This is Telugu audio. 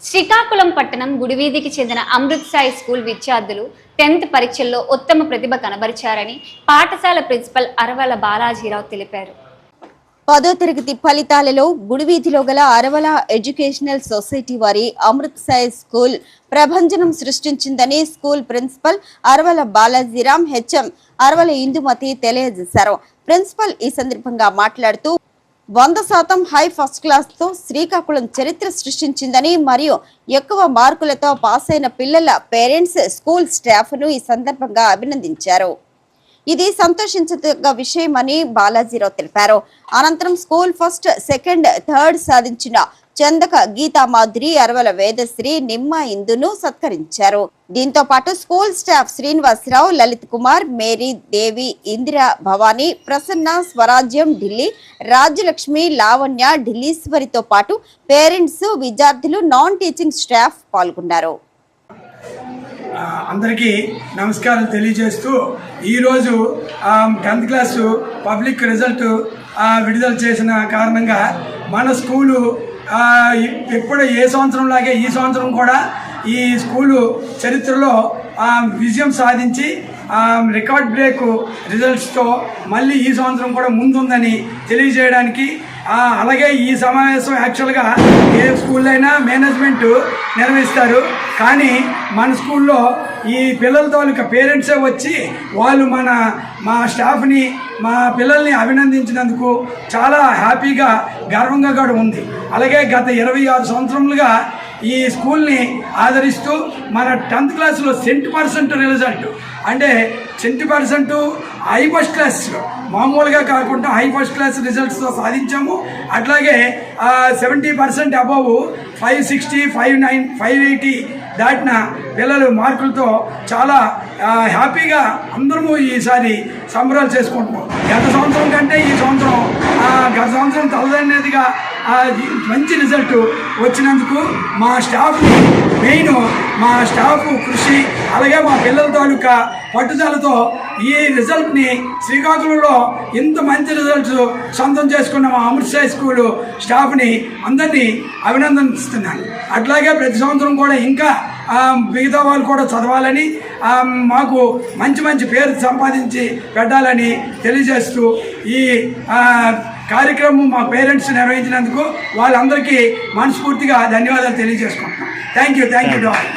శ్రీకాకుళం పట్టణం గుడివీధికి చెందిన అమృత్ సాయి స్కూల్ విద్యార్థులు 10th పరీక్షల్లో ఉత్తమ ప్రతిభ కనబరిచారని పాఠశాల ప్రిన్సిపల్ అరవల బాలాజీరావు తెలిపారు. 10వ తరగతి ఫలితాలలో గుడివీధిలో గల అరవల ఎడ్యుకేషనల్ సొసైటీ వారి అమృత్ సాయి స్కూల్ ప్రభంజనం సృష్టించిందని స్కూల్ ప్రిన్సిపల్ అరవల బాలాజీరాం హెచ్ఎం అరవల ఇందుమతి తెలియజేశారు. ప్రిన్సిపల్ ఈ సందర్భంగా మాట్లాడుతూ 100% హై ఫస్ట్ క్లాస్ తో శ్రీకాకుళం చరిత్ర సృష్టించిందని మరియు ఎక్కువ మార్కులతో పాస్ అయిన పిల్లల పేరెంట్స్ స్కూల్ స్టాఫ్ ను ఈ సందర్భంగా అభినందించారు. ఇది సంతోషించదగ్గ విషయమని బాలాజీరావు తెలిపారు. అనంతరం స్కూల్ ఫస్ట్, సెకండ్, థర్డ్ సాధించిన చందక గీతా మాధురి, అరవల వేదశ్రీ, నిమ్మ ఇందును సత్కరించారు. దీంతో పాటు school staff Srinivasarao, Lalit Kumar, Mary, Devi, Indira, Bhavani, Prasanna, Swarajyam Delhi, Rajyalakshmi, Lavanya, ఢిల్లీశ్వరితో పాటు పేరెంట్స్, విద్యార్థులు, నాన్ టీచింగ్ స్టాఫ్ పాల్గొన్నారు. అందరికీ నమస్కారం తెలియజేస్తూ ఈరోజు 10th క్లాసు పబ్లిక్ రిజల్ట్ విడుదల చేసిన కారణంగా మన స్కూలు ఎప్పుడు ఏ సంవత్సరంలాగే ఈ సంవత్సరం కూడా ఈ స్కూలు చరిత్రలో విజయం సాధించి రికార్డ్ బ్రేక్ రిజల్ట్స్తో మళ్ళీ ఈ సంవత్సరం కూడా ముందుందని తెలియజేయడానికి అలాగే ఈ సమావేశం యాక్చువల్గా ఏ స్కూల్లో అయినా మేనేజ్మెంట్ నిర్వహిస్తారు. కానీ మన స్కూల్లో ఈ పిల్లల తాలూకా పేరెంట్సే వచ్చి వాళ్ళు మా స్టాఫ్ని మా పిల్లల్ని అభినందించినందుకు చాలా హ్యాపీగా గర్వంగా కూడా ఉంది. అలాగే గత 26 సంవత్సరములుగా ఈ స్కూల్ని ఆదరిస్తూ మన 10th క్లాస్లో 70% రిజల్ట్ అంటే 70% హై ఫస్ట్ క్లాస్ మామూలుగా కాకుండా హై ఫస్ట్ క్లాస్ రిజల్ట్స్తో సాధించాము. అట్లాగే 70% అబవ్ 560, 59, 580 దాటిన పిల్లలు మార్కులతో చాలా హ్యాపీగా అందరము ఈసారి సంబరాలు చేసుకుంటున్నాం. గత సంవత్సరం కంటే ఈ సంవత్సరం గత సంవత్సరం తలదనేదిగా మంచి రిజల్ట్ వచ్చినందుకు మా స్టాఫ్ని మెయిన్ మా స్టాఫ్ కృషి అలాగే మా పిల్లల తాలూకా పట్టుదలతో ఈ రిజల్ట్ని శ్రీకాకుళంలో ఇంత మంచి రిజల్ట్స్ సొంతం చేసుకున్న మా అమృత్ సాయి స్కూలు స్టాఫ్ని అందరినీ అభినందిస్తున్నాను. అట్లాగే ప్రతి సంవత్సరం కూడా ఇంకా మిగతా వాళ్ళు కూడా చదవాలని మాకు మంచి మంచి పేరు సంపాదించి పెట్టాలని తెలియజేస్తూ ఈ కార్యక్రమం మా పేరెంట్స్ నిర్వహించినందుకు వాళ్ళందరికీ మనస్ఫూర్తిగా ధన్యవాదాలు తెలియజేసుకుంటున్నాం. Thank you to all.